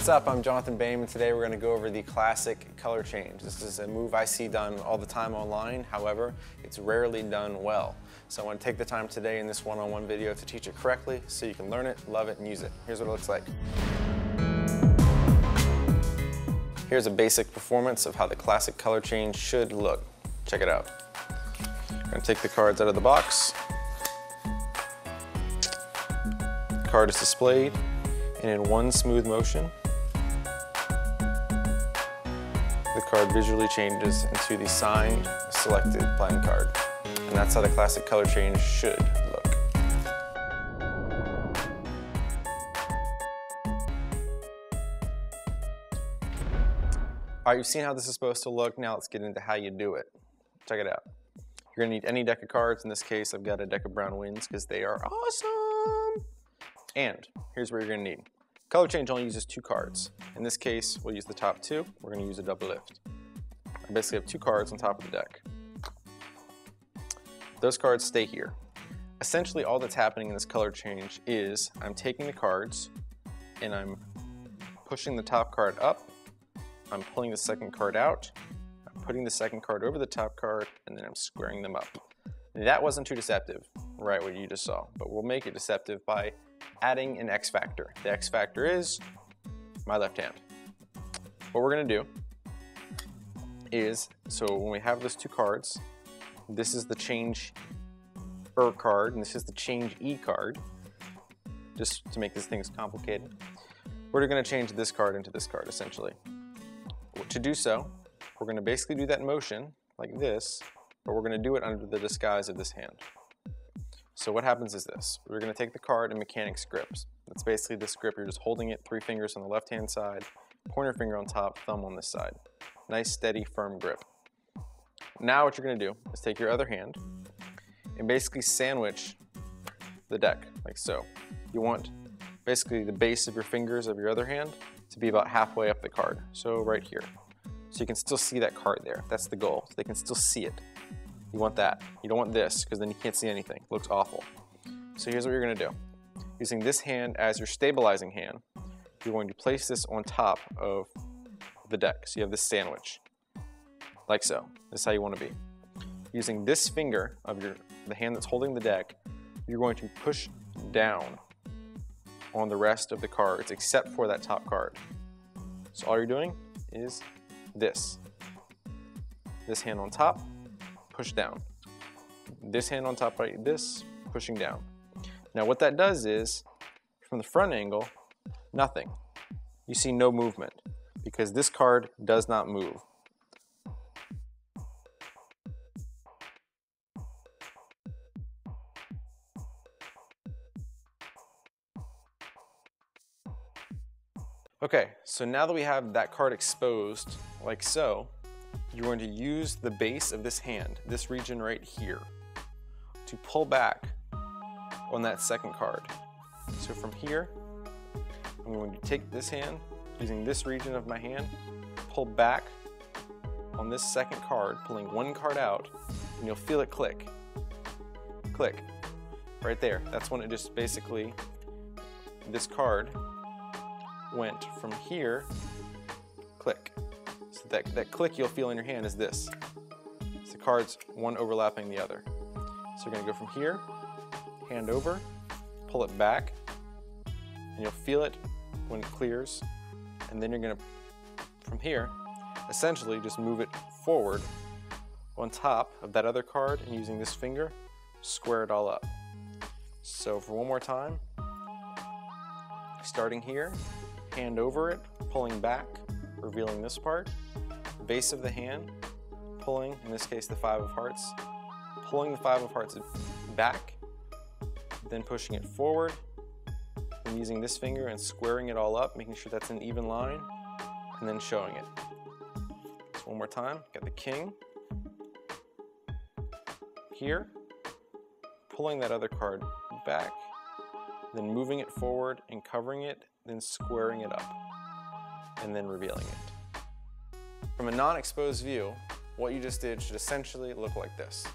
What's up? I'm Jonathan Boehm, and today we're going to go over the classic color change. This is a move I see done all the time online. However, it's rarely done well. So I want to take the time today in this one-on-one video to teach it correctly so you can learn it, love it, and use it. Here's what it looks like. Here's a basic performance of how the classic color change should look. Check it out. I'm going to take the cards out of the box. The card is displayed and in one smooth motion, the card visually changes into the signed, selected playing card. And that's how the classic color change should look. All right, you've seen how this is supposed to look. Now let's get into how you do it. Check it out. You're gonna need any deck of cards. In this case, I've got a deck of brown winds because they are awesome. And here's what you're gonna need. Color change only uses 2 cards. In this case, we'll use the top 2. We're gonna use a double lift. I basically have 2 cards on top of the deck. Those cards stay here. Essentially, all that's happening in this color change is I'm taking the cards and I'm pushing the top card up. I'm pulling the second card out. I'm putting the second card over the top card, and then I'm squaring them up. That wasn't too deceptive, right, what you just saw, but we'll make it deceptive by adding an X factor. The X factor is my left hand. What we're gonna do is, so when we have those 2 cards, this is the change card, and this is the change E card, just to make these things complicated. We're gonna change this card into this card, essentially. To do so, we're gonna basically do that motion like this, but we're gonna do it under the disguise of this hand. So what happens is this. We're going to take the card in mechanics grips. That's basically this grip. You're just holding it 3 fingers on the left-hand side, pointer finger on top, thumb on this side. Nice, steady, firm grip. Now what you're going to do is take your other hand and basically sandwich the deck, like so. You want basically the base of your fingers of your other hand to be about halfway up the card. So right here. So you can still see that card there. That's the goal. So they can still see it. You want that. You don't want this, because then you can't see anything. It looks awful. So here's what you're going to do. Using this hand as your stabilizing hand, you're going to place this on top of the deck. So you have this sandwich, like so. This is how you want to be. Using this finger of the hand that's holding the deck, you're going to push down on the rest of the cards, except for that top card. So all you're doing is this. This hand on top, push down. This hand on top like this, pushing down. Now what that does is, from the front angle, nothing. You see no movement, because this card does not move. Okay, so now that we have that card exposed, like so, you're going to use the base of this hand, this region right here, to pull back on that second card. So from here, I'm going to take this hand, using this region of my hand, pull back on this second card, pulling one card out, and you'll feel it click. Click. Right there. That's when it just basically, this card went from here, click. So that click you'll feel in your hand is this. It's the cards, one overlapping the other. So you're going to go from here, hand over, pull it back, and you'll feel it when it clears. And then you're going to, from here, essentially just move it forward on top of that other card, and using this finger, square it all up. So for one more time, starting here, hand over it, pulling back, revealing this part, base of the hand, pulling, in this case, the 5 of hearts, pulling the 5 of hearts back, then pushing it forward, and using this finger and squaring it all up, making sure that's an even line, and then showing it. So one more time, got the king here, pulling that other card back, then moving it forward and covering it, then squaring it up, and then revealing it. From a non-exposed view, what you just did should essentially look like this.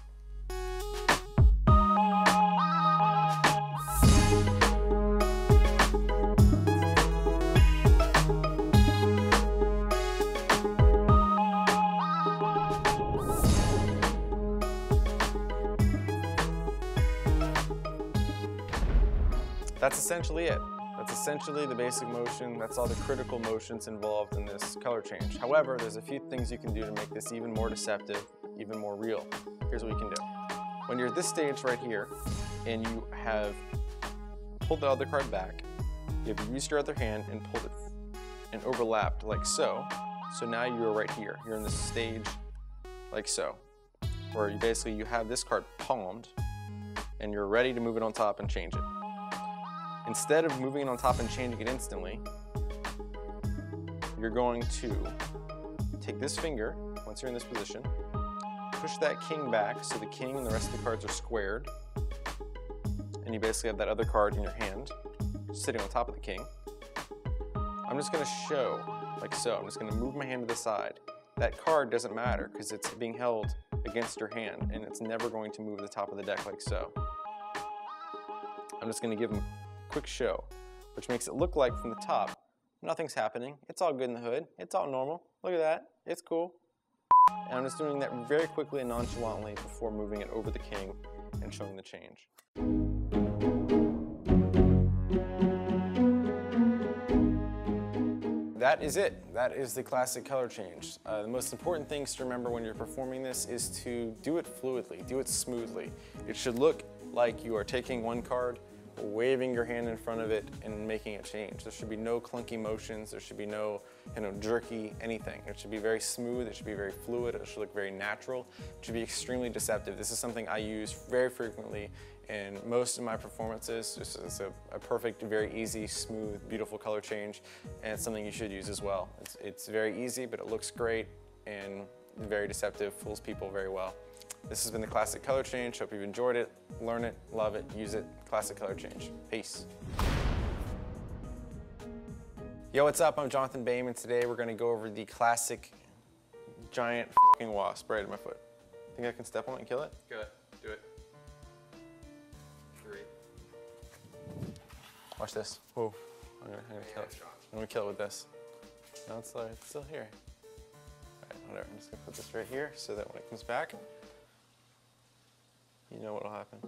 That's essentially it. That's essentially the basic motion. That's all the critical motions involved in this color change. However, there's a few things you can do to make this even more deceptive, even more real. Here's what you can do. When you're at this stage right here, and you have pulled the other card back, you have used your other hand and pulled it and overlapped like so. So now you're right here. You're in this stage like so, where you basically you have this card palmed and you're ready to move it on top and change it. Instead of moving it on top and changing it instantly, you're going to take this finger, once you're in this position, push that king back so the king and the rest of the cards are squared, and you basically have that other card in your hand sitting on top of the king. I'm just going to show like so. I'm just going to move my hand to the side. That card doesn't matter because it's being held against your hand and it's never going to move the top of the deck like so. I'm just going to give them a quick show, which makes it look like from the top nothing's happening. It's all good in the hood. It's all normal. Look at that. It's cool. And I'm just doing that very quickly and nonchalantly before moving it over the king and showing the change. That is it. That is the classic color change. The most important things to remember when you're performing this is to do it fluidly, do it smoothly. It should look like you are taking one card, waving your hand in front of it and making it change. There should be no clunky motions, there should be no jerky anything. It should be very smooth, it should be very fluid, it should look very natural, it should be extremely deceptive. This is something I use very frequently in most of my performances. It's a perfect, very easy, smooth, beautiful color change, and it's something you should use as well. It's very easy, but it looks great and very deceptive, fools people very well. This has been the Classic Color Change. Hope you've enjoyed it, learn it, love it, use it. Classic Color Change. Peace. Yo, what's up? I'm Jonathan Baim, and today we're going to go over the classic giant fucking wasp right at my foot. Think I can step on it and kill it? Go ahead. Do it. 3. Watch this. Whoa. I'm gonna kill it. I'm gonna kill it with this. No, it's still here. Alright, whatever. I'm just gonna put this right here so that when it comes back, you know what'll happen.